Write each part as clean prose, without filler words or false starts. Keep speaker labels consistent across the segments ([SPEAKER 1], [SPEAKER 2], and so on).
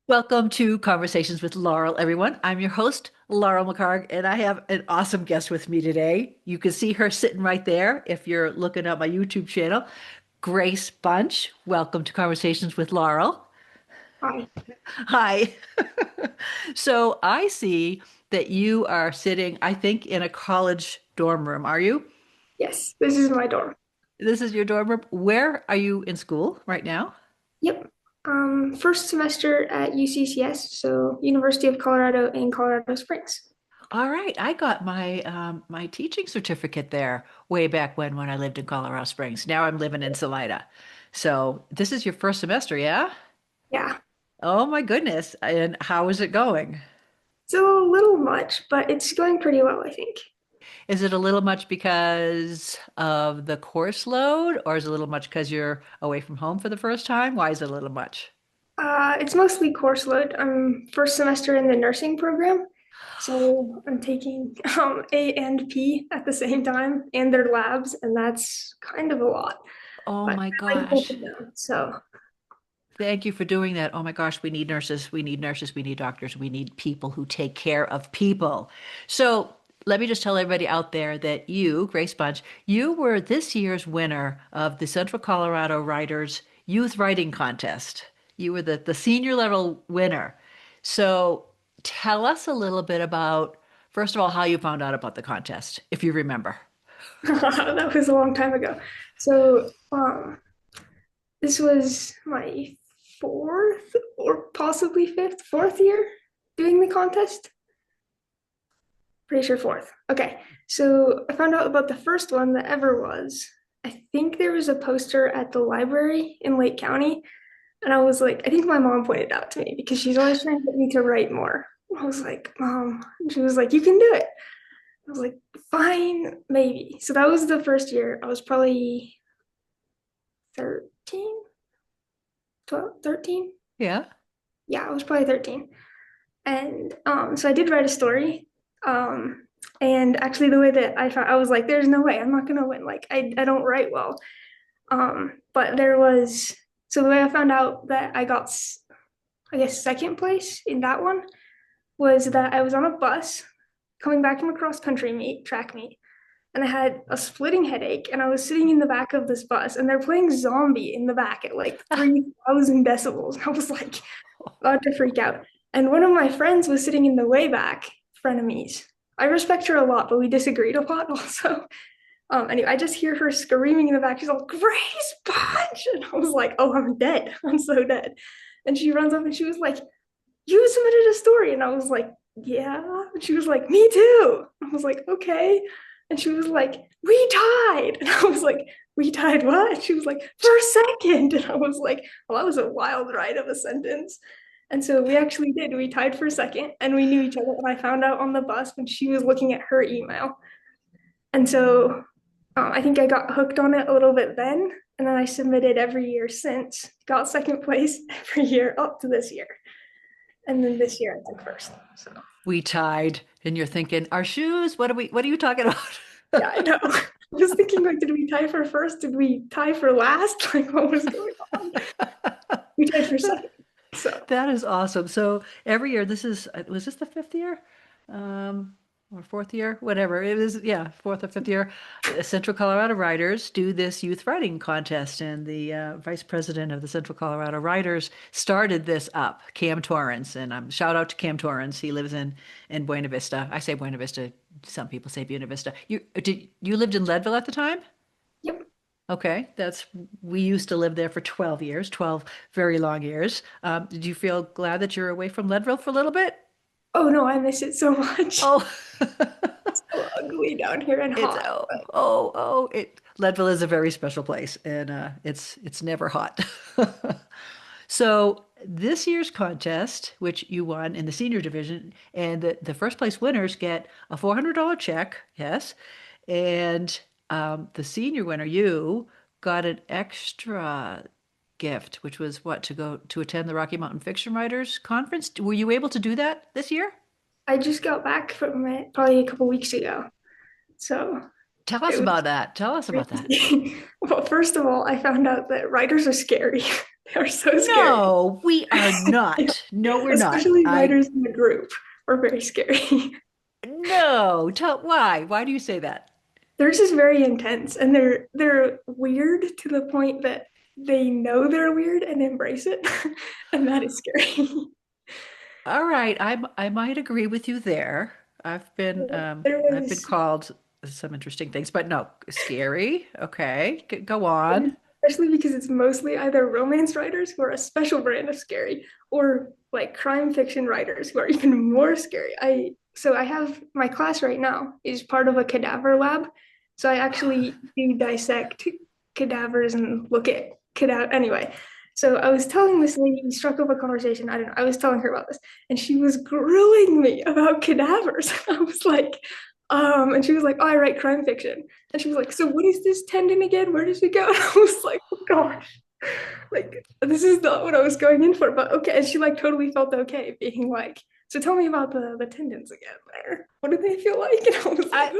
[SPEAKER 1] Welcome to Conversations with Laurel, everyone. I'm your host, Laurel McHargue, and I have an awesome guest with me today. You can see her sitting right there if you're looking at my YouTube channel. Grace Bunch, welcome to Conversations with Laurel.
[SPEAKER 2] Hi.
[SPEAKER 1] Hi. So I see that you are sitting, I think, in a college dorm room. Are you?
[SPEAKER 2] Yes, this is my dorm.
[SPEAKER 1] This is your dorm room. Where are you in school right now?
[SPEAKER 2] Yep. First semester at UCCS, so University of Colorado in Colorado Springs.
[SPEAKER 1] All right, I got my teaching certificate there way back when I lived in Colorado Springs. Now I'm living in Salida. So this is your first semester, yeah?
[SPEAKER 2] Yeah,
[SPEAKER 1] Oh my goodness. And how is it going?
[SPEAKER 2] it's a little much, but it's going pretty well, I think.
[SPEAKER 1] Is it a little much because of the course load, or is it a little much because you're away from home for the first time? Why is it a little much?
[SPEAKER 2] It's mostly course load. I'm first semester in the nursing program, so I'm taking A and P at the same time, and their labs, and that's kind of a lot.
[SPEAKER 1] Oh
[SPEAKER 2] But
[SPEAKER 1] my
[SPEAKER 2] I like both
[SPEAKER 1] gosh.
[SPEAKER 2] of them, so
[SPEAKER 1] Thank you for doing that. Oh my gosh, we need nurses, we need nurses, we need doctors, we need people who take care of people. So let me just tell everybody out there that you, Grace Bunch, you were this year's winner of the Central Colorado Writers Youth Writing Contest. You were the senior level winner. So tell us a little bit about, first of all, how you found out about the contest, if you remember.
[SPEAKER 2] that was a long time ago. So, this was my fourth or possibly fourth year doing the contest. Pretty sure fourth. Okay. So I found out about the first one that ever was. I think there was a poster at the library in Lake County. And I was like, I think my mom pointed it out to me because she's always trying to get me to write more. I was like, Mom, and she was like, you can do it. I was like, fine, maybe. So that was the first year. I was probably 13, 12, 13.
[SPEAKER 1] Yeah.
[SPEAKER 2] Yeah, I was probably 13. And so I did write a story. Um, and actually, the way that I found, I was like, there's no way I'm not gonna win. Like, I don't write well. But there was, so the way I found out that I got, I guess, second place in that one was that I was on a bus coming back from a cross country meet, track meet, and I had a splitting headache, and I was sitting in the back of this bus, and they're playing Zombie in the back at like 3,000 decibels. And I was like, about to freak out. And one of my friends was sitting in the way back, frenemies. I respect her a lot, but we disagreed a lot also. Anyway, I just hear her screaming in the back. She's all, Grace Punch! And I was like, oh, I'm dead. I'm so dead. And she runs up and she was like, you submitted a story. And I was like, yeah. And she was like, me too. I was like, okay. And she was like, we tied. And I was like, we tied what? And she was like, for a second. And I was like, well, that was a wild ride of a sentence. And so we actually did. We tied for a second and we knew each other. And I found out on the bus when she was looking at her email. And so I think I got hooked on it a little bit then. And then I submitted every year since, got second place every year up to this year. And then this year I took first. So
[SPEAKER 1] We tied, and you're thinking, our shoes? What are you talking about?
[SPEAKER 2] yeah, I know. I was thinking like, did we tie for first? Did we tie for last? Like what was going on? We tied for second. So
[SPEAKER 1] That is awesome. So every year, was this the fifth year? Um, or fourth year? Whatever. It was, yeah, fourth or fifth year. Central Colorado Writers do this youth writing contest, and the vice president of the Central Colorado Writers started this up, Cam Torrance. And shout out to Cam Torrance. He lives in Buena Vista. I say Buena Vista. Some people say Buena Vista. You lived in Leadville at the time?
[SPEAKER 2] yep.
[SPEAKER 1] Okay, we used to live there for 12 years, 12 very long years. Did you feel glad that you're away from Leadville for a little bit?
[SPEAKER 2] Oh no, I miss it so much.
[SPEAKER 1] Oh,
[SPEAKER 2] It's so ugly down here and
[SPEAKER 1] it's
[SPEAKER 2] hot.
[SPEAKER 1] oh
[SPEAKER 2] But
[SPEAKER 1] oh oh it Leadville is a very special place, and it's never hot. So this year's contest, which you won in the senior division, and the first place winners get a $400 check, yes, and the senior winner, you got an extra gift, which was what, to go to attend the Rocky Mountain Fiction Writers Conference. Were you able to do that this year?
[SPEAKER 2] I just got back from it probably a couple weeks ago. So
[SPEAKER 1] Tell
[SPEAKER 2] it
[SPEAKER 1] us
[SPEAKER 2] was
[SPEAKER 1] about that. Tell us about that.
[SPEAKER 2] crazy. Well, first of all, I found out that writers are scary. They are so scary.
[SPEAKER 1] No, we are not. No, we're not.
[SPEAKER 2] Especially writers in the group are very scary.
[SPEAKER 1] No. Why do you say that?
[SPEAKER 2] They're just very intense and they're weird to the point that they know they're weird and embrace it. And that is scary.
[SPEAKER 1] All right, I might agree with you there.
[SPEAKER 2] There
[SPEAKER 1] I've been
[SPEAKER 2] was
[SPEAKER 1] called some interesting things, but no, scary. Okay, go on.
[SPEAKER 2] especially because it's mostly either romance writers who are a special brand of scary or like crime fiction writers who are even more scary. I have my class right now is part of a cadaver lab. So I actually do dissect cadavers and look at cadaver anyway. So I was telling this lady, we struck up a conversation. I don't know. I was telling her about this, and she was grilling me about cadavers. I was like, and she was like, oh, I write crime fiction. And she was like, so what is this tendon again? Where does it go? And I was like, oh gosh, like this is not what I was going in for, but okay. And she like totally felt okay being like, so tell me about the tendons again there. What do they feel like? And I was like,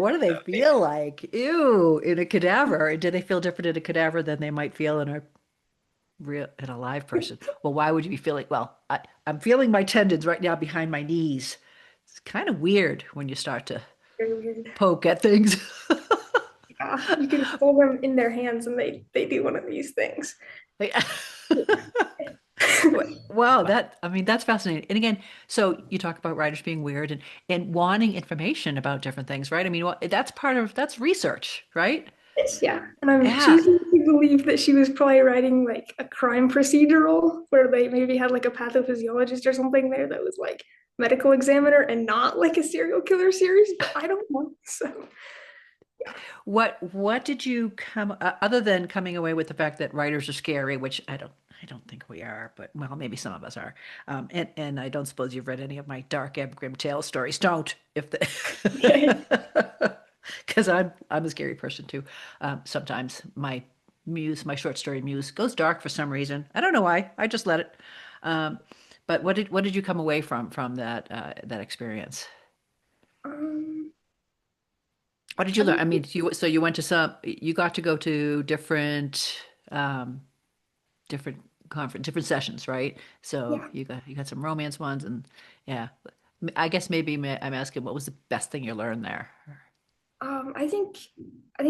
[SPEAKER 1] What do they feel like? Ew, in a cadaver. Do they feel different in a cadaver than they might feel in a live person? Well, why would you be feeling? Well, I'm feeling my tendons right now behind my knees. It's kind of weird when you start to
[SPEAKER 2] very weird.
[SPEAKER 1] poke at things.
[SPEAKER 2] Yeah, you can hold them in their hands and they do one of these things.
[SPEAKER 1] Like, wow, I mean, that's fascinating. And again, so you talk about writers being weird and wanting information about different things, right? I mean, that's research, right?
[SPEAKER 2] Yeah, and I'm
[SPEAKER 1] Yeah.
[SPEAKER 2] choosing to believe that she was probably writing like a crime procedural where they maybe had like a pathophysiologist or something there that was like medical examiner and not like a serial killer series, but I don't know. So
[SPEAKER 1] What did you come other than coming away with the fact that writers are scary, which I don't think we are, but well, maybe some of us are. And I don't suppose you've read any of my dark Ebb Grim Tale stories. Don't if
[SPEAKER 2] okay.
[SPEAKER 1] the because I'm a scary person too. Sometimes my short story muse goes dark for some reason. I don't know why. I just let it. Um, but what did you come away from that experience?
[SPEAKER 2] Um,
[SPEAKER 1] What did you
[SPEAKER 2] I
[SPEAKER 1] learn?
[SPEAKER 2] think
[SPEAKER 1] I mean, you went to you got to go to um, different different sessions, right? So
[SPEAKER 2] yeah.
[SPEAKER 1] you got some romance ones, and yeah, I guess maybe I'm asking what was the best thing you learned there?
[SPEAKER 2] I think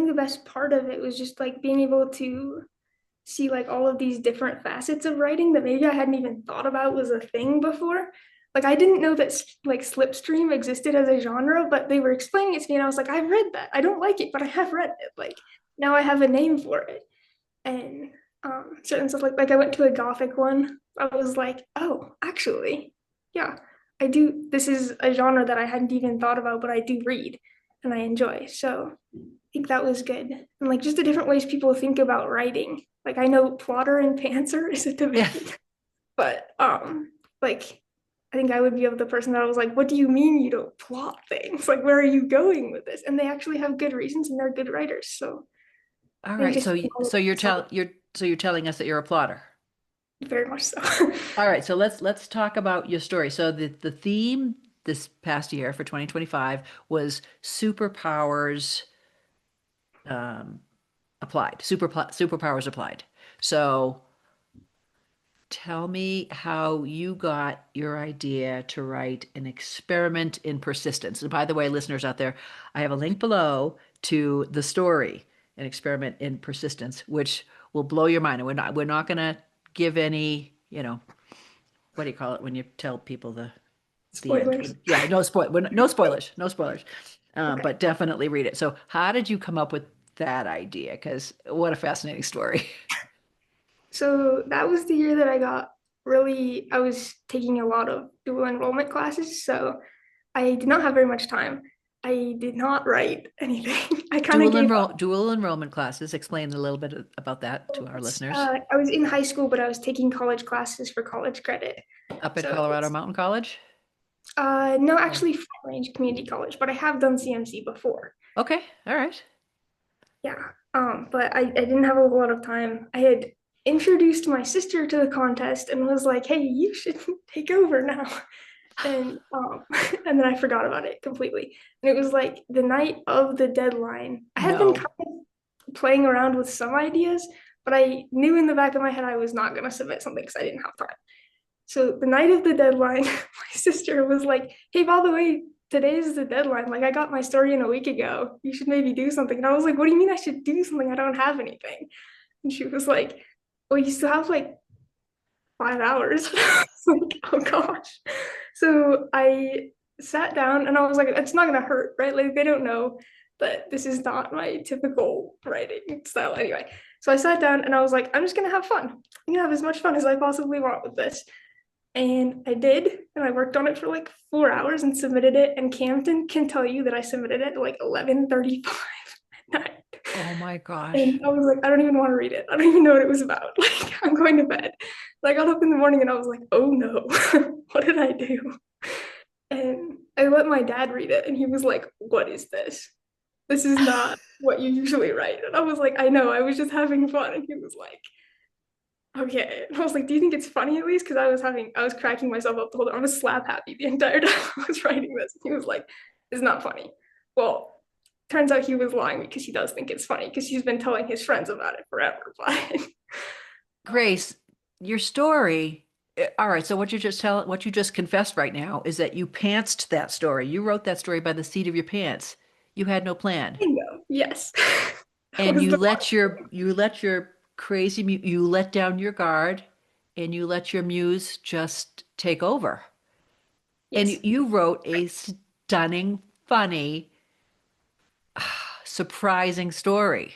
[SPEAKER 2] the best part of it was just like being able to see like all of these different facets of writing that maybe I hadn't even thought about was a thing before. Like I didn't know that like slipstream existed as a genre, but they were explaining it to me, and I was like, I've read that. I don't like it, but I have read it. Like now I have a name for it, and certain stuff like I went to a gothic one. I was like, oh, actually, yeah, I do. This is a genre that I hadn't even thought about, but I do read and I enjoy. So I think that was good. And like just the different ways people think about writing. Like I know plotter and pantser is a
[SPEAKER 1] Yeah.
[SPEAKER 2] debate, but like I think I would be of the person that was like, what do you mean you don't plot things? Like where are you going with this? And they actually have good reasons and they're good writers. So
[SPEAKER 1] All
[SPEAKER 2] I think
[SPEAKER 1] right.
[SPEAKER 2] just
[SPEAKER 1] You're telling us that you're a plotter.
[SPEAKER 2] very much so.
[SPEAKER 1] All right. So let's talk about your story. So the theme this past year for 2025 was superpowers um, superpowers applied. So tell me how you got your idea to write an experiment in persistence. And by the way, listeners out there, I have a link below to the story, an experiment in persistence, which will blow your mind. And we're not gonna give any, what do you call it when you tell people the end?
[SPEAKER 2] Spoilers.
[SPEAKER 1] Yeah, no spoilers, no spoilers.
[SPEAKER 2] Okay.
[SPEAKER 1] But definitely read it. So how did you come up with that idea? Because what a fascinating story.
[SPEAKER 2] So that was the year that I was taking a lot of dual enrollment classes. So I did not have very much time. I did not write anything. I kind of gave up.
[SPEAKER 1] Dual enrollment classes. Explain a little bit about that to our listeners.
[SPEAKER 2] I was in high school, but I was taking college classes for college credit.
[SPEAKER 1] Up at
[SPEAKER 2] So
[SPEAKER 1] Colorado
[SPEAKER 2] it's,
[SPEAKER 1] Mountain College?
[SPEAKER 2] no,
[SPEAKER 1] Or
[SPEAKER 2] actually, Front Range Community College, but I have done CMC before.
[SPEAKER 1] okay, all right.
[SPEAKER 2] Yeah. But I didn't have a whole lot of time. I had introduced my sister to the contest and was like, hey, you should take over now. And and then I forgot about it completely. And it was like the night of the deadline. I had been
[SPEAKER 1] No.
[SPEAKER 2] kind of playing around with some ideas, but I knew in the back of my head I was not going to submit something because I didn't have time. So the night of the deadline, my sister was like, "Hey, by the way, today is the deadline. Like, I got my story in a week ago. You should maybe do something." And I was like, "What do you mean I should do something? I don't have anything." And she was like, "Well, you still have like 5 hours." I was like, "Oh gosh." So I sat down and I was like, "It's not gonna hurt, right? Like they don't know that this is not my typical writing style anyway." So I sat down and I was like, "I'm just gonna have fun. I'm gonna have as much fun as I possibly want with this." And I did, and I worked on it for like 4 hours and submitted it. And Camden can tell you that I submitted it at like 11:35 at night.
[SPEAKER 1] Oh my gosh.
[SPEAKER 2] And I was like, I don't even want to read it. I don't even know what it was about. Like, I'm going to bed. And I got up in the morning and I was like, oh no, what did I do? And I let my dad read it, and he was like, what is this? This is not what you usually write. And I was like, I know, I was just having fun. And he was like, okay. And I was like, do you think it's funny at least? Because I was cracking myself up the whole time. I was slap happy the entire time I was writing this. And he was like, it's not funny. Well, turns out he was lying because he does think it's funny because he's been telling his friends about it forever. But
[SPEAKER 1] Grace, your story. All right, so what you just confessed right now is that you pantsed that story. You wrote that story by the seat of your pants. You had no plan.
[SPEAKER 2] bingo, yes, that
[SPEAKER 1] And
[SPEAKER 2] was the
[SPEAKER 1] you let your you let down your guard and you let your muse just take over. And
[SPEAKER 2] yes.
[SPEAKER 1] you wrote a stunning, funny, surprising story.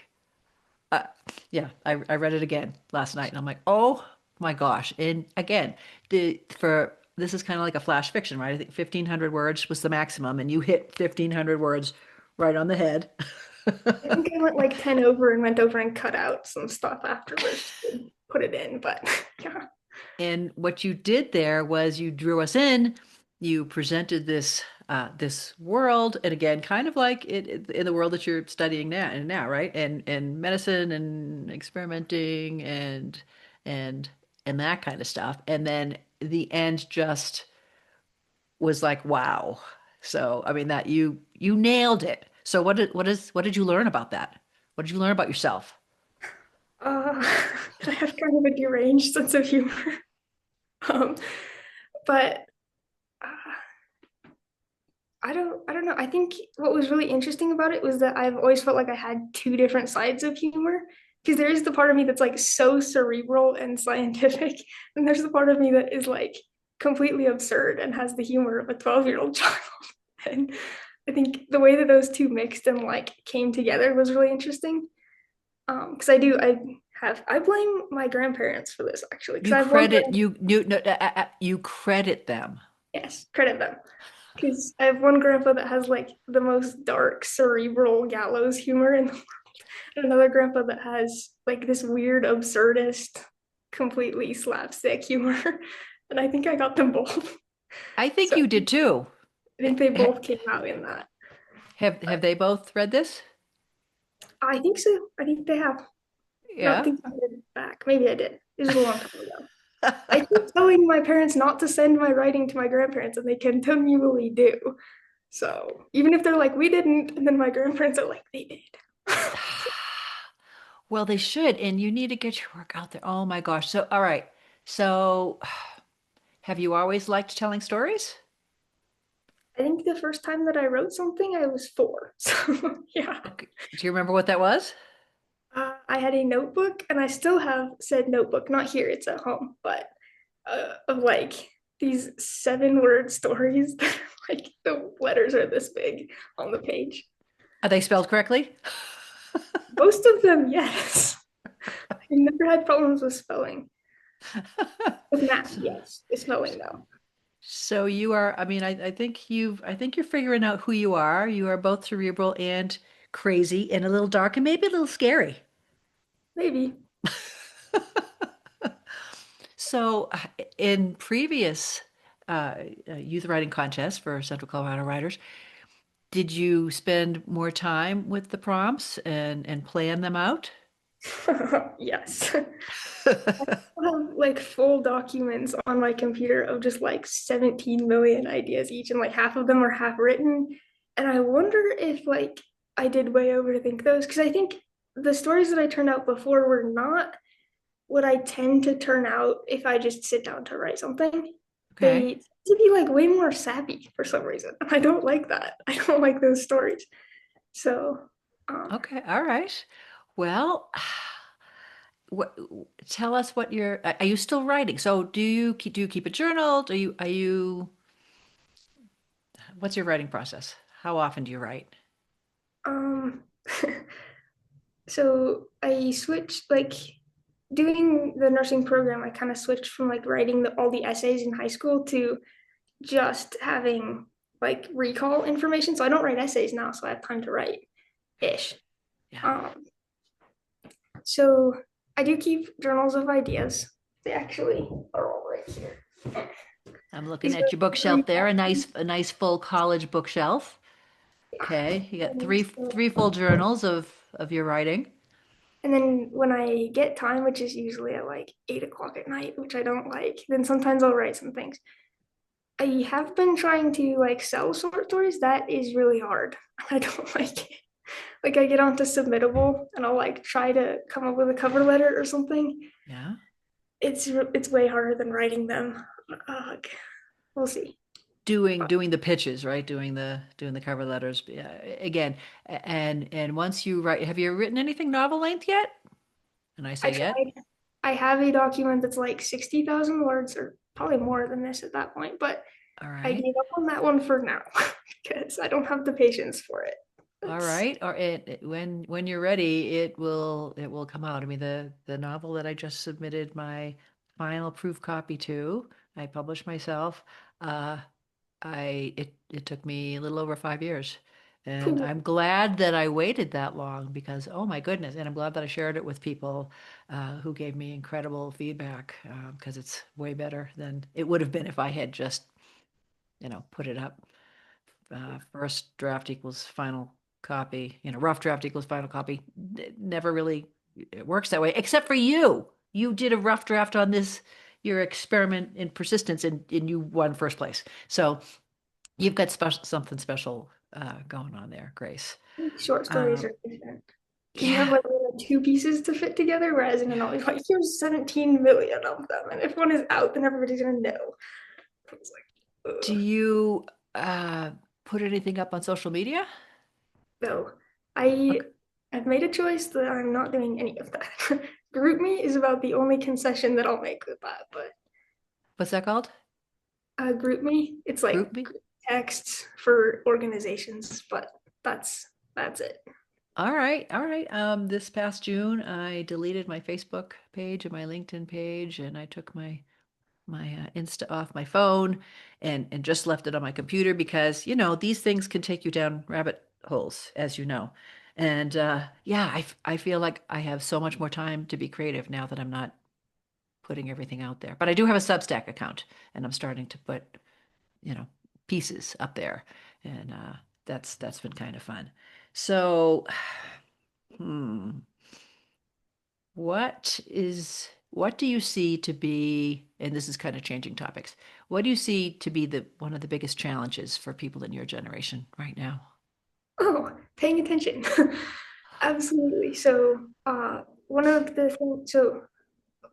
[SPEAKER 1] Uh, yeah, I read it again last night and I'm like, oh my gosh. And again, the for this is kind of like a flash fiction, right? I think 1,500 words was the maximum, and you hit 1,500 words right on the head.
[SPEAKER 2] I think I went like 10 over and went over and cut out some stuff afterwards to put it in, but yeah.
[SPEAKER 1] And what you did there was you drew us in. You presented this world, and again, kind of like in the world that you're studying now, right? And medicine and experimenting and and that kind of stuff. And then the end just was like, wow. So I mean that you nailed it. So what did you learn about that? What did you learn about yourself?
[SPEAKER 2] Uh, I have kind of a deranged sense of humor. Um, but uh, I don't know. I think what was really interesting about it was that I've always felt like I had two different sides of humor. Because there is the part of me that's like so cerebral and scientific, and there's the part of me that is like completely absurd and has the humor of a 12-year-old child. And I think the way that those two mixed and like came together was really interesting. Because I blame my grandparents for this actually. Because
[SPEAKER 1] You
[SPEAKER 2] I have one
[SPEAKER 1] credit you no, you credit them.
[SPEAKER 2] yes, credit them. Because I have one grandpa that has like the most dark cerebral gallows humor in the world, and another grandpa that has like this weird absurdist, completely slapstick humor. And I think I got them both.
[SPEAKER 1] I think
[SPEAKER 2] So
[SPEAKER 1] you did too.
[SPEAKER 2] I think they
[SPEAKER 1] Ha-
[SPEAKER 2] both came out in that.
[SPEAKER 1] have they both read this?
[SPEAKER 2] I think so. I think they have. Not
[SPEAKER 1] Yeah.
[SPEAKER 2] think I did back. Maybe I did. It was a long time ago. I keep telling my parents not to send my writing to my grandparents, and they continually do. So even if they're like, we didn't, and then my grandparents are like, they did.
[SPEAKER 1] Well, they should, and you need to get your work out there. Oh my gosh. So, all right. So, have you always liked telling stories?
[SPEAKER 2] I think the first time that I wrote something, I was 4. So yeah,
[SPEAKER 1] Okay. Do you remember what that was?
[SPEAKER 2] I had a notebook, and I still have said notebook. Not here; it's at home, but of like these 7-word stories that like the letters are this big on the page.
[SPEAKER 1] Are they spelled correctly?
[SPEAKER 2] Most of them, yes. I never had problems with spelling. With math, yes. With spelling, no.
[SPEAKER 1] So you are, I mean, I think you're figuring out who you are. You are both cerebral and crazy and a little dark and maybe a little scary.
[SPEAKER 2] Maybe.
[SPEAKER 1] So, in previous youth writing contests for Central Colorado writers, did you spend more time with the prompts and plan them out?
[SPEAKER 2] Yes. I have like full documents on my computer of just like 17 million ideas each, and like half of them are half written. And I wonder if like I did way overthink those because I think the stories that I turned out before were not what I tend to turn out if I just sit down to write something.
[SPEAKER 1] Okay.
[SPEAKER 2] They tend to be like way more sappy for some reason. I don't like that. I don't like those stories. So, um,
[SPEAKER 1] Okay. All right. Well, what, tell us what you're, are you still writing? So do you keep a journal? Are you, what's your writing process? How often do you write?
[SPEAKER 2] um, so I switched like doing the nursing program. I kind of switched from like writing all the essays in high school to just having like recall information. So I don't write essays now, so I have time to write ish.
[SPEAKER 1] Yeah.
[SPEAKER 2] Um, so I do keep journals of ideas. They actually are all right here.
[SPEAKER 1] I'm looking
[SPEAKER 2] These
[SPEAKER 1] at your
[SPEAKER 2] are three
[SPEAKER 1] bookshelf there,
[SPEAKER 2] copies.
[SPEAKER 1] a nice full college bookshelf. Okay. You got
[SPEAKER 2] And
[SPEAKER 1] three full journals of your writing.
[SPEAKER 2] then when I get time, which is usually at like 8 o'clock at night, which I don't like, then sometimes I'll write some things. I have been trying to like sell short stories. That is really hard. I don't like it. Like I get onto Submittable and I'll like try to come up with a cover letter or something.
[SPEAKER 1] Yeah.
[SPEAKER 2] It's way harder than writing them. We'll see.
[SPEAKER 1] Doing the pitches, right? Doing the cover letters. Yeah, again, and once you write, have you written anything novel length yet? And I
[SPEAKER 2] I
[SPEAKER 1] say yet.
[SPEAKER 2] tried. I have a document that's like 60,000 words or probably more than this at that point, but
[SPEAKER 1] All
[SPEAKER 2] I
[SPEAKER 1] right.
[SPEAKER 2] gave up on that one for now because I don't have the patience for it.
[SPEAKER 1] All
[SPEAKER 2] It's
[SPEAKER 1] right. Or when you're ready, it will come out. I mean, the novel that I just submitted my final proof copy to, I published myself. Uh, it took me a little over 5 years, and
[SPEAKER 2] cool.
[SPEAKER 1] I'm glad that I waited that long because oh my goodness, and I'm glad that I shared it with people who gave me incredible feedback because it's way better than it would have been if I had just put it up. First draft equals final copy, rough draft equals final copy. It never really it works that way, except for you. You did a rough draft on this, your experiment in persistence, and you won first place. So you've got something special going on there, Grace.
[SPEAKER 2] Short stories
[SPEAKER 1] Um,
[SPEAKER 2] are different because you have
[SPEAKER 1] yeah.
[SPEAKER 2] like two pieces to fit together, whereas in a novel, like here's 17 million of them, and if one is out, then everybody's gonna know. It's like,
[SPEAKER 1] Do
[SPEAKER 2] ugh.
[SPEAKER 1] you put anything up on social media?
[SPEAKER 2] So I
[SPEAKER 1] Okay.
[SPEAKER 2] have made a choice that I'm not doing any of that. Group me is about the only concession that I'll make with that, but
[SPEAKER 1] What's that called?
[SPEAKER 2] group me, it's like
[SPEAKER 1] Group me?
[SPEAKER 2] texts for organizations, but that's it.
[SPEAKER 1] All right, all right. This past June, I deleted my Facebook page and my LinkedIn page, and I took my Insta off my phone and just left it on my computer because these things can take you down rabbit holes, as you know. And yeah, I feel like I have so much more time to be creative now that I'm not putting everything out there. But I do have a Substack account, and I'm starting to put you know pieces up there, and that's been kind of fun. So. Hmm. What do you see to be, and this is kind of changing topics, what do you see to be the one of the biggest challenges for people in your generation right now?
[SPEAKER 2] Oh, paying attention. Absolutely. So, one of the things, so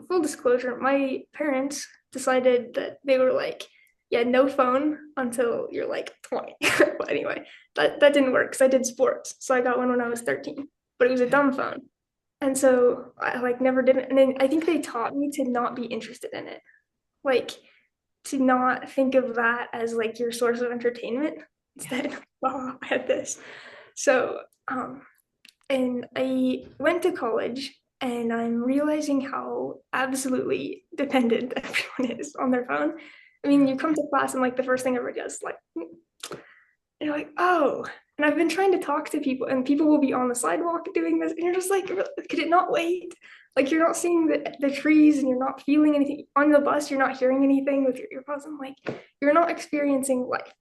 [SPEAKER 2] full disclosure, my parents decided that they were like, yeah, no phone until you're like 20. But anyway, that didn't work because I did sports. So I got one when I was 13, but it was a
[SPEAKER 1] Okay.
[SPEAKER 2] dumb phone. And so I like never did it. And then I think they taught me to not be interested in it. Like to not think of that as like your source of entertainment.
[SPEAKER 1] Yeah.
[SPEAKER 2] Instead, oh, I had this. So, and I went to college and I'm realizing how absolutely dependent everyone is on their phone. I mean,
[SPEAKER 1] Yeah.
[SPEAKER 2] you come to class and like the first thing everybody does is like, you're like, oh, and I've been trying to talk to people and people will be on the sidewalk doing this and you're just like, could it not wait? Like you're not seeing the trees and you're not feeling anything on the bus, you're not hearing anything with your earbuds. I'm like, you're not experiencing life.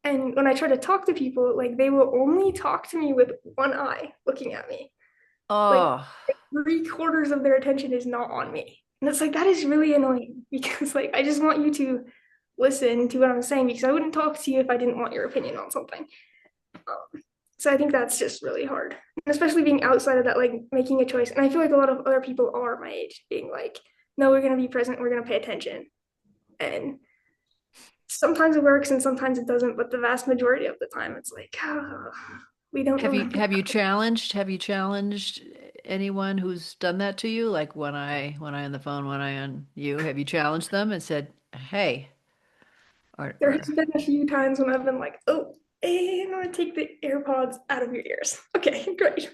[SPEAKER 2] And when I try to talk to people, like they will only talk to me with one eye looking at me. Like
[SPEAKER 1] Oh,
[SPEAKER 2] 3/4 of their attention is not on me. And it's like that is really annoying because like I just want you to listen to what I'm saying because I wouldn't talk to you if I didn't want your opinion on something. Um, So I think that's just really hard, and especially being outside of that, like making a choice. And I feel like a lot of other people are my age, being like, "No, we're going to be present. We're going to pay attention." And sometimes it works, and sometimes it doesn't. But the vast majority of the time, it's like, oh, we don't remember.
[SPEAKER 1] Have you challenged anyone who's done that to you? Like one eye on the phone, one eye on you. Have you challenged them and said, "Hey,"
[SPEAKER 2] There has
[SPEAKER 1] or
[SPEAKER 2] been a few times when I've been like, "Oh, I'm going to take the AirPods out of your ears." Okay, great.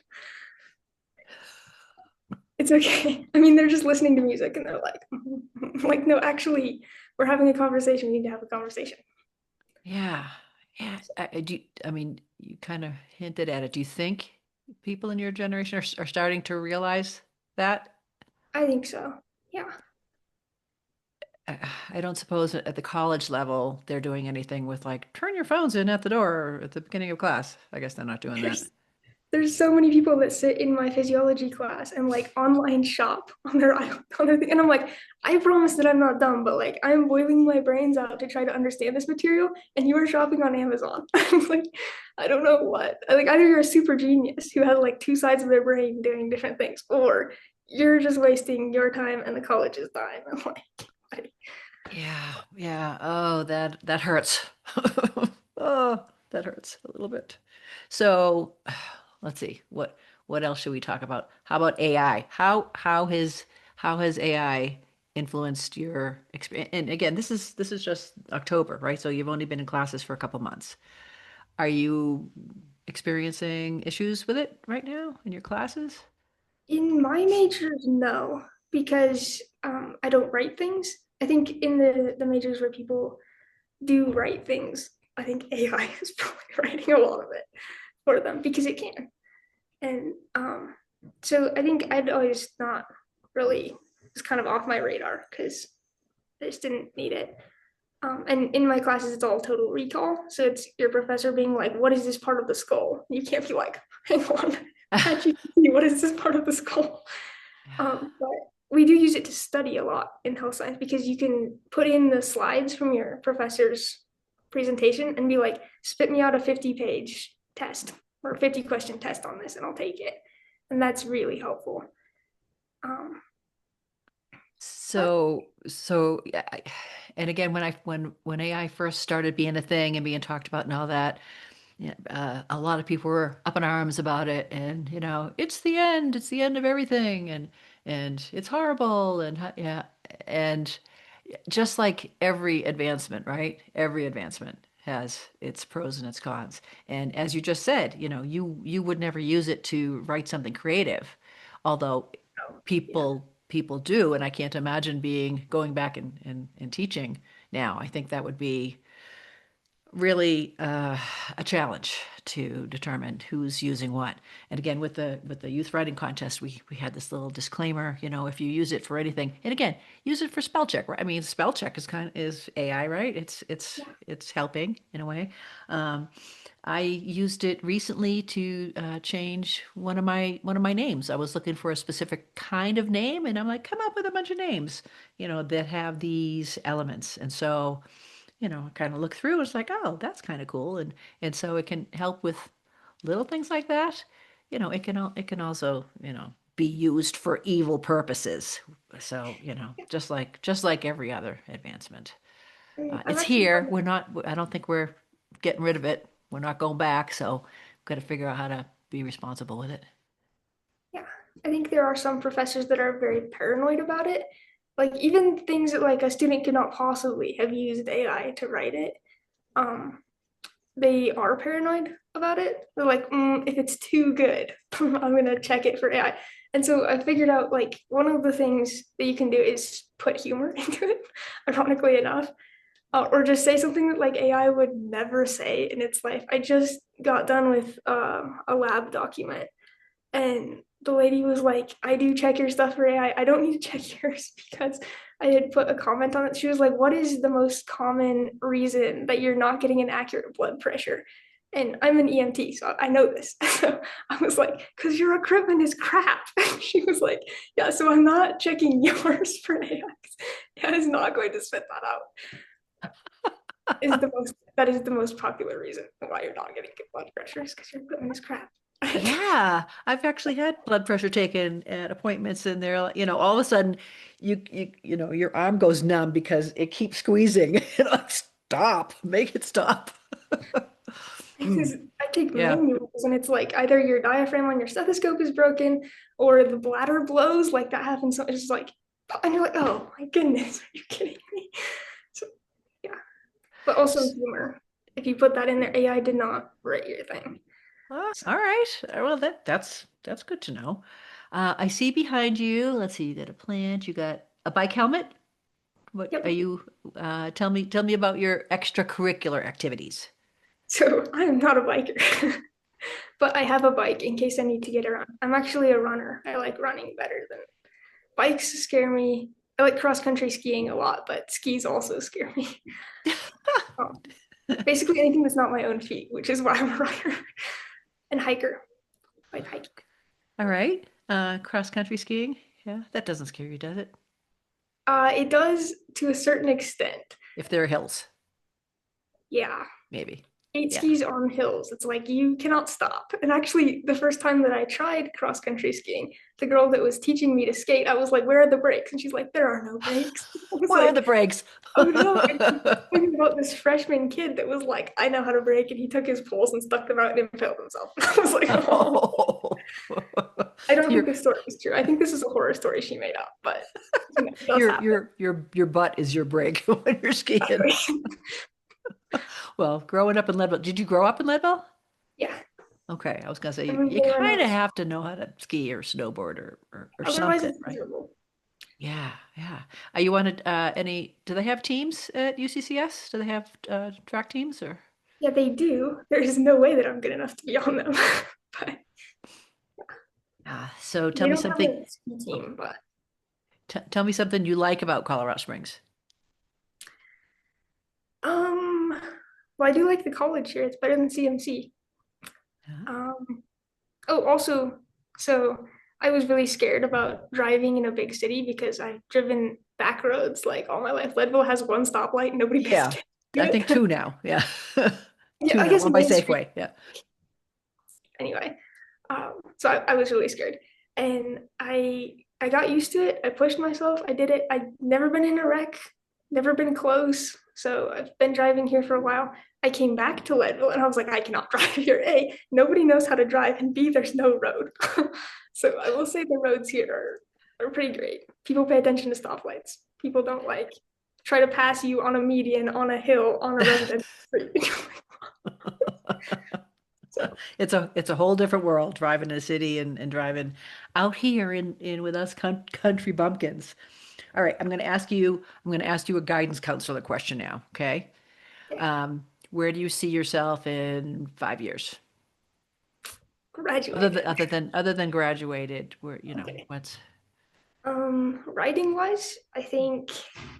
[SPEAKER 2] It's okay. I mean, they're just listening to music, and they're like, like, no, actually, we're having a conversation. We need to have a conversation.
[SPEAKER 1] yeah, yeah. I mean, you kind of hinted at it. Do you think people in your generation are starting to realize that?
[SPEAKER 2] I think so. Yeah.
[SPEAKER 1] I I don't suppose at the college level they're doing anything with like turn your phones in at the door at the beginning of class. I guess they're not doing that.
[SPEAKER 2] There's there's so many people that sit in my physiology class and like online shop on their on their thing. And I'm like, I promise that I'm not dumb, but like I'm boiling my brains out to try to understand this material, and you are shopping on Amazon. I'm like, I don't know what. Like either you're a super genius who has like two sides of their brain doing different things, or you're just wasting your time and the college's time. I'm like,
[SPEAKER 1] Yeah, yeah. Oh, that hurts. Oh, that hurts a little bit. So, let's see. What else should we talk about? How about AI? How has AI influenced your experience? And again, this is just October, right? So you've only been in classes for a couple months. Are you experiencing issues with it right now in your classes?
[SPEAKER 2] in my majors, no, because I don't write things. I think in the majors where people do write things, I think AI is probably writing a lot of it for them because it can. And so I think I'd always not really, it's kind of off my radar because I just didn't need it. And in my classes, it's all total recall. So it's your professor being like, "What is this part of the skull?" You can't be like, "Hang on, can't you see what is this part of the skull?" But we do use it to study a lot in health science because you can put in the slides from your professor's presentation and be like, "Spit me out a 50-page test or 50-question test on this, and I'll take it." And that's really helpful. Um, but
[SPEAKER 1] Yeah, and again, when AI first started being a thing and being talked about and all that, yeah, a lot of people were up in arms about it, and it's the end of everything, and it's horrible, yeah, and just like every advancement, right? Every advancement has its pros and its cons, and as you just said, you would never use it to write something creative, although
[SPEAKER 2] yeah,
[SPEAKER 1] people do, and I can't imagine being going back and teaching now. I think that would be really a challenge to determine who's using what. And again, with the youth writing contest, we had this little disclaimer, if you use it for anything, and again, use it for spell check, right? I mean, spell check is AI, right?
[SPEAKER 2] yeah,
[SPEAKER 1] It's helping in a way. Um, I used it recently to change one of my names. I was looking for a specific kind of name, and I'm like, come up with a bunch of names, that have these elements. And so, kind of look through. It's like, oh, that's kind of cool, and so it can help with little things like that. It can also be used for evil purposes. So just like every other advancement,
[SPEAKER 2] I'm
[SPEAKER 1] it's
[SPEAKER 2] actually
[SPEAKER 1] here. We're not. I don't think we're getting rid of it. We're not going back. So we've got to figure out how to be responsible with it.
[SPEAKER 2] yeah. I think there are some professors that are very paranoid about it. Like even things that like a student could not possibly have used AI to write it. Um, they are paranoid about it. They're like, if it's too good, I'm gonna check it for AI. And so I figured out like one of the things that you can do is put humor into it, ironically enough, or just say something that like AI would never say in its life. I just got done with a lab document, and the lady was like, "I do check your stuff for AI. I don't need to check yours because I had put a comment on it." She was like, "What is the most common reason that you're not getting an accurate blood pressure?" And I'm an EMT, so I know this. So I was like, "Because your equipment is crap." And she was like, "Yeah, so I'm not checking yours for AI. AI is not going to spit that out." That is the most popular reason why you're not getting good blood pressure is because your equipment is crap.
[SPEAKER 1] Yeah, I've actually had blood pressure taken at appointments, and they're like, all of a sudden, your arm goes numb because it keeps squeezing. Like, stop, make it stop.
[SPEAKER 2] Because I take
[SPEAKER 1] Yeah.
[SPEAKER 2] manuals and it's like either your diaphragm on your stethoscope is broken or the bladder blows, like that happens. So it's just like, and you're like, oh my goodness, are you kidding me? So yeah, but also
[SPEAKER 1] S-
[SPEAKER 2] humor. If you put that in there, AI did not write your thing. So
[SPEAKER 1] All right. Well, that's good to know. I see behind you. Let's see. You got a plant. You got a bike helmet. What
[SPEAKER 2] yep.
[SPEAKER 1] are you? Tell me about your extracurricular activities.
[SPEAKER 2] So I am not a biker, but I have a bike in case I need to get around. I'm actually a runner. I like running better than bikes scare me. I like cross country skiing a lot, but skis also scare me. Um, Basically anything that's not my own feet, which is why I'm a runner and hiker. Like hiking.
[SPEAKER 1] All right. Cross country skiing. Yeah, that doesn't scare you, does it?
[SPEAKER 2] It does to a certain extent.
[SPEAKER 1] If there are hills,
[SPEAKER 2] Yeah.
[SPEAKER 1] maybe.
[SPEAKER 2] Eight
[SPEAKER 1] Yeah.
[SPEAKER 2] skis on hills. It's like you cannot stop. And actually, the first time that I tried cross country skiing, the girl that was teaching me to skate, I was like, "Where are the brakes?" And she's like, "There are no brakes." I was
[SPEAKER 1] Where are the
[SPEAKER 2] like,
[SPEAKER 1] brakes?
[SPEAKER 2] "Oh no!" And she's talking about this freshman kid that was like, "I know how to brake," and he took his poles and stuck them out and impaled himself. I was like, "Oh."
[SPEAKER 1] Oh.
[SPEAKER 2] I don't think
[SPEAKER 1] Your
[SPEAKER 2] this story is true. I think this is a horror story she made up, but it does
[SPEAKER 1] your
[SPEAKER 2] happen.
[SPEAKER 1] your your butt is your brake when you're skiing. Well, growing up in Leadville, did you grow up in Leadville?
[SPEAKER 2] Yeah,
[SPEAKER 1] Okay, I was gonna say
[SPEAKER 2] I
[SPEAKER 1] you
[SPEAKER 2] moved there when I
[SPEAKER 1] kind of
[SPEAKER 2] was.
[SPEAKER 1] have to know how to ski or snowboard or
[SPEAKER 2] Otherwise,
[SPEAKER 1] something,
[SPEAKER 2] it's
[SPEAKER 1] right?
[SPEAKER 2] miserable.
[SPEAKER 1] Yeah, yeah. Are you wanted any? Do they have teams at UCCS? Do they have track teams or?
[SPEAKER 2] Yeah, they do. There's no way that I'm good enough to be on them, but
[SPEAKER 1] So tell
[SPEAKER 2] they
[SPEAKER 1] me
[SPEAKER 2] don't have
[SPEAKER 1] something.
[SPEAKER 2] a ski
[SPEAKER 1] Oh,
[SPEAKER 2] team. But
[SPEAKER 1] tell me something you like about Colorado Springs.
[SPEAKER 2] um, well, I do like the college here. It's better than CMC.
[SPEAKER 1] Huh?
[SPEAKER 2] Um, oh, also, so I was really scared about driving in a big city because I've driven back roads like all my life. Leadville has one stoplight. Nobody pays
[SPEAKER 1] Yeah,
[SPEAKER 2] attention
[SPEAKER 1] I
[SPEAKER 2] to
[SPEAKER 1] think
[SPEAKER 2] it.
[SPEAKER 1] two now. Yeah,
[SPEAKER 2] Yeah,
[SPEAKER 1] two
[SPEAKER 2] I
[SPEAKER 1] now.
[SPEAKER 2] guess
[SPEAKER 1] One by
[SPEAKER 2] Main Street.
[SPEAKER 1] Safeway. Yeah.
[SPEAKER 2] Anyway, so I was really scared, and I got used to it. I pushed myself. I did it. I've never been in a wreck, never been close. So I've been driving here for a while. I came back to Leadville, and I was like, I cannot drive here. A, nobody knows how to drive, and B, there's no road. So I will say the roads here are pretty great. People pay attention to stoplights. People don't like try to pass you on a median, on a hill, on a residential street. So
[SPEAKER 1] It's a whole different world driving a city and driving out here in with us country bumpkins. All right, I'm going to ask you a guidance counselor question now, okay?
[SPEAKER 2] yeah,
[SPEAKER 1] Where do you see yourself in 5 years?
[SPEAKER 2] graduated.
[SPEAKER 1] Other than graduated, where,
[SPEAKER 2] Okay.
[SPEAKER 1] what's
[SPEAKER 2] Writing wise, I think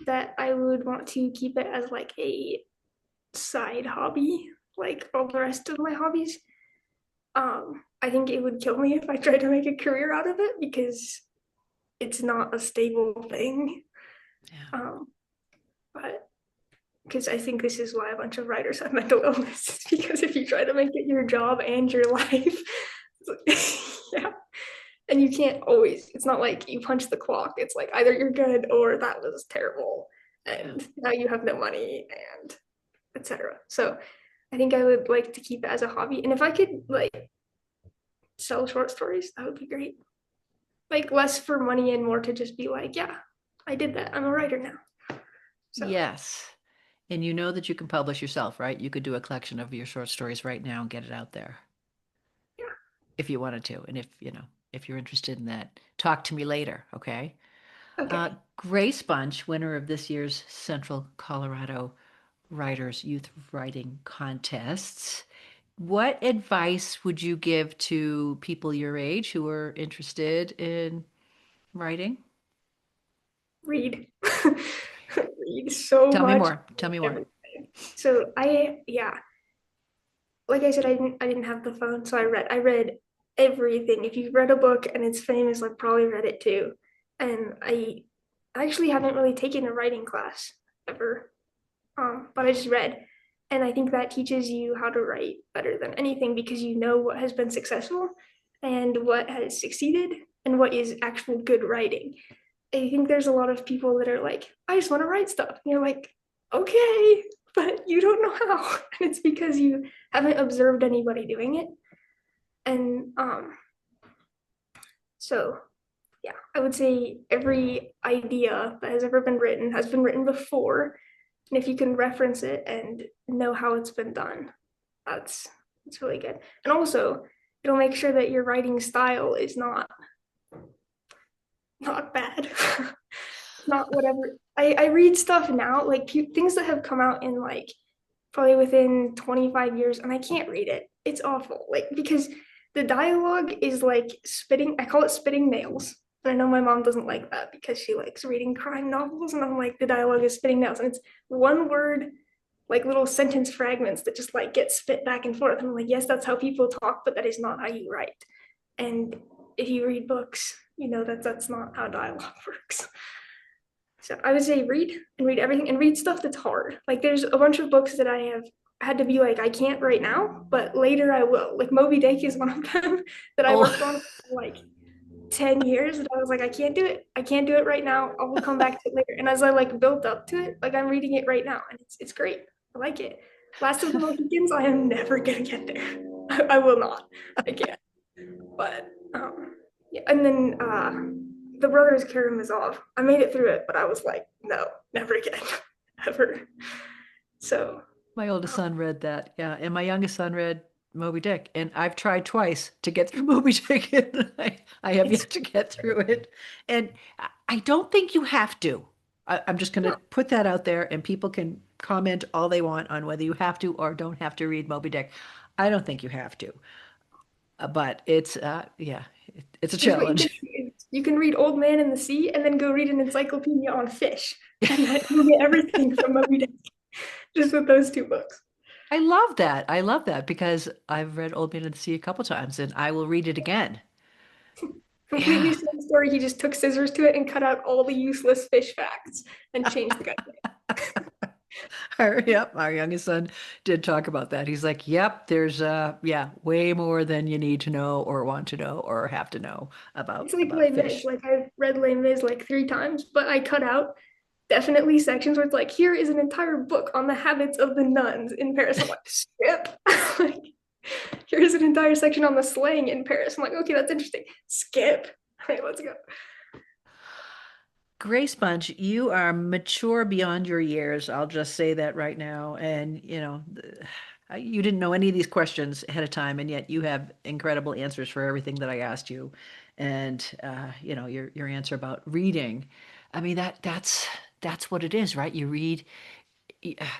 [SPEAKER 2] that I would want to keep it as like a side hobby, like all the rest of my hobbies. I think it would kill me if I tried to make a career out of it because it's not a stable thing.
[SPEAKER 1] yeah.
[SPEAKER 2] Um, but because I think this is why a bunch of writers have mental illness, because if you try to make it your job and your life, yeah, and you can't always, it's not like you punch the clock. It's like either you're good or that was terrible
[SPEAKER 1] Yeah.
[SPEAKER 2] and now you have no money and etc. So I think I would like to keep it as a hobby. And if I could like sell short stories, that would be great. Like less for money and more to just be like, yeah, I did that. I'm a writer now. So
[SPEAKER 1] Yes. And you know that you can publish yourself, right? You could do a collection of your short stories right now and get it out there
[SPEAKER 2] yeah.
[SPEAKER 1] if you wanted to. And if you're interested in that, talk to me later, okay?
[SPEAKER 2] Okay.
[SPEAKER 1] Grace Bunch, winner of this year's Central Colorado Writers Youth Writing Contests. What advice would you give to people your age who are interested in writing?
[SPEAKER 2] Read. Read so
[SPEAKER 1] Tell me
[SPEAKER 2] much.
[SPEAKER 1] more. Tell me more.
[SPEAKER 2] Everything. So yeah, like I said, I didn't have the phone, so I read everything. If you've read a book and it's famous, I've probably read it too. And I actually haven't really taken a writing class ever. but I just read. And I think that teaches you how to write better than anything because you know what has been successful and what has succeeded and what is actual good writing. I think there's a lot of people that are like, I just want to write stuff. And you're like, okay, but you don't know how. And it's because you haven't observed anybody doing it. And so yeah, I would say every idea that has ever been written has been written before. And if you can reference it and know how it's been done, that's that's really good. And also, it'll make sure that your writing style is not bad. Not whatever. I read stuff now, like things that have come out in like probably within 25 years, and I can't read it. It's awful. Like because the dialogue is like spitting, I call it spitting nails. And I know my mom doesn't like that because she likes reading crime novels, and I'm like, the dialogue is spitting nails, and it's one word, like little sentence fragments that just like get spit back and forth. And I'm like, yes, that's how people talk, but that is not how you write. And if you read books, you know that that's not how dialogue works. So I would say read and read everything and read stuff that's hard. Like there's a bunch of books that I have had to be like, I can't right now, but later I will. Like Moby Dick is one of them that I
[SPEAKER 1] Oh,
[SPEAKER 2] worked on for like 10 years. And I was like, I can't do it. I can't do it right now. I will come back to it later. And as I like built up to it, like I'm reading it right now and it's great. I like it. Last of the Mohicans, I am never gonna get there. I will not. I can't. But yeah, and then the Brothers Karamazov. I made it through it, but I was like, no, never again, ever. So
[SPEAKER 1] my oldest son read that. Yeah. And my youngest son read Moby Dick. And I've tried twice to get through Moby Dick, and I have
[SPEAKER 2] it's
[SPEAKER 1] yet to get through it. And I don't think you have to. I'm just going to
[SPEAKER 2] no,
[SPEAKER 1] put that out there, and people can comment all they want on whether you have to or don't have to read Moby Dick. I don't think you have to. But yeah, it's a
[SPEAKER 2] here's what you can
[SPEAKER 1] challenge.
[SPEAKER 2] do. You can read Old Man in the Sea and then go read an encyclopedia on fish. And then you'll get everything from Moby Dick just with those two books.
[SPEAKER 1] I love that. I love that because I've read Old Man and the Sea a couple times, and I will read it again.
[SPEAKER 2] Completely
[SPEAKER 1] Yeah.
[SPEAKER 2] same story. He just took scissors to it and cut out all the useless fish facts and changed the guy's name.
[SPEAKER 1] Yep, our youngest son did talk about that. He's like, "Yep, there's yeah, way more than you need to know or want to know or have to know
[SPEAKER 2] It's like
[SPEAKER 1] about
[SPEAKER 2] Les Mis.
[SPEAKER 1] fish."
[SPEAKER 2] Like I've read Les Mis like 3 times, but I cut out definitely sections where it's like, here is an entire book on the habits of the nuns in Paris. I'm like, skip. Like, here's an entire section on the slang in Paris. I'm like, okay, that's interesting. Skip. All right, let's go.
[SPEAKER 1] Grace Bunch, you are mature beyond your years. I'll just say that right now. And, you didn't know any of these questions ahead of time, and yet you have incredible answers for everything that I asked you. And, your answer about reading. I mean, that's what it is, right? You read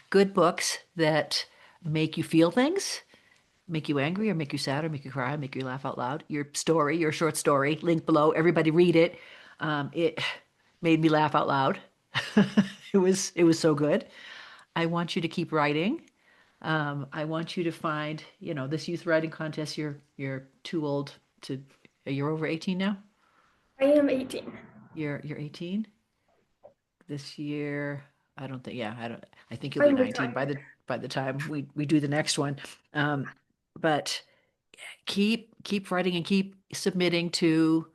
[SPEAKER 1] good books that make you feel things, make you angry or make you sad or make you cry, make you laugh out loud. Your short story, link below. Everybody read it. It made me laugh out loud. It was so good. I want you to keep writing. I want you to find, this youth writing contest. You're too old to. You're over 18 now.
[SPEAKER 2] I am 18.
[SPEAKER 1] You're 18 this year. I don't think. Yeah, I don't. I think you'll be
[SPEAKER 2] I'm
[SPEAKER 1] 19
[SPEAKER 2] retired.
[SPEAKER 1] by the time we do the next one. Um, but keep writing and keep submitting to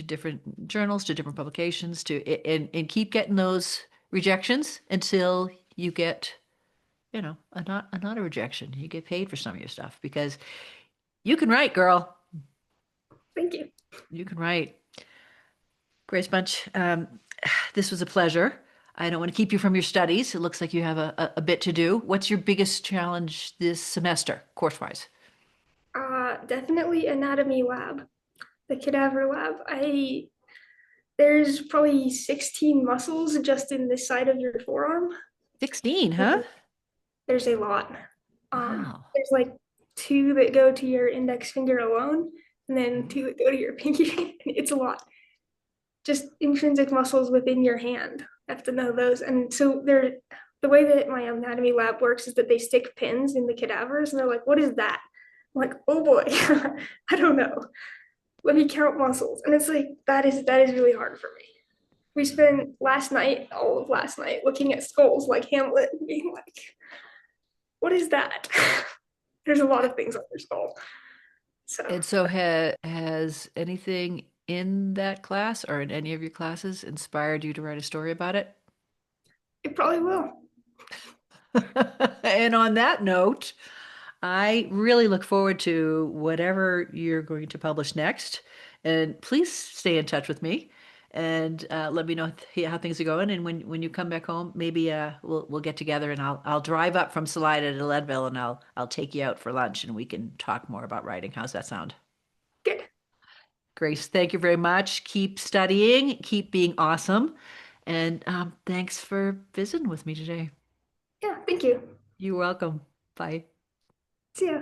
[SPEAKER 1] different journals, to different publications, and keep getting those rejections until you get, not a rejection. You get paid for some of your stuff because you can write, girl.
[SPEAKER 2] Thank you.
[SPEAKER 1] You can write. Grace Bunch, this was a pleasure. I don't want to keep you from your studies. It looks like you have a bit to do. What's your biggest challenge this semester, course-wise?
[SPEAKER 2] Definitely anatomy lab, the cadaver lab. There's probably 16 muscles just in this side of your forearm.
[SPEAKER 1] 16, huh?
[SPEAKER 2] There's a lot.
[SPEAKER 1] Wow.
[SPEAKER 2] There's like two that go to your index finger alone, and then two that go to your pinky. It's a lot. Just intrinsic muscles within your hand. I have to know those. And so they're the way that my anatomy lab works is that they stick pins in the cadavers, and they're like, "What is that?" I'm like, "Oh boy, I don't know. Let me count muscles." And it's like that is really hard for me. We spent last night, all of last night, looking at skulls like Hamlet, and being like, "What is that?" There's a lot of things on your skull, so
[SPEAKER 1] And so has anything in that class or in any of your classes inspired you to write a story about it?
[SPEAKER 2] it probably will.
[SPEAKER 1] And on that note, I really look forward to whatever you're going to publish next. And please stay in touch with me and let me know how things are going. And when you come back home, maybe we'll get together and I'll drive up from Salida to Leadville and I'll take you out for lunch and we can talk more about writing. How's that sound?
[SPEAKER 2] Good.
[SPEAKER 1] Grace, thank you very much. Keep studying, keep being awesome. And thanks for visiting with me today.
[SPEAKER 2] Yeah, thank you.
[SPEAKER 1] You're welcome. Bye.
[SPEAKER 2] See ya.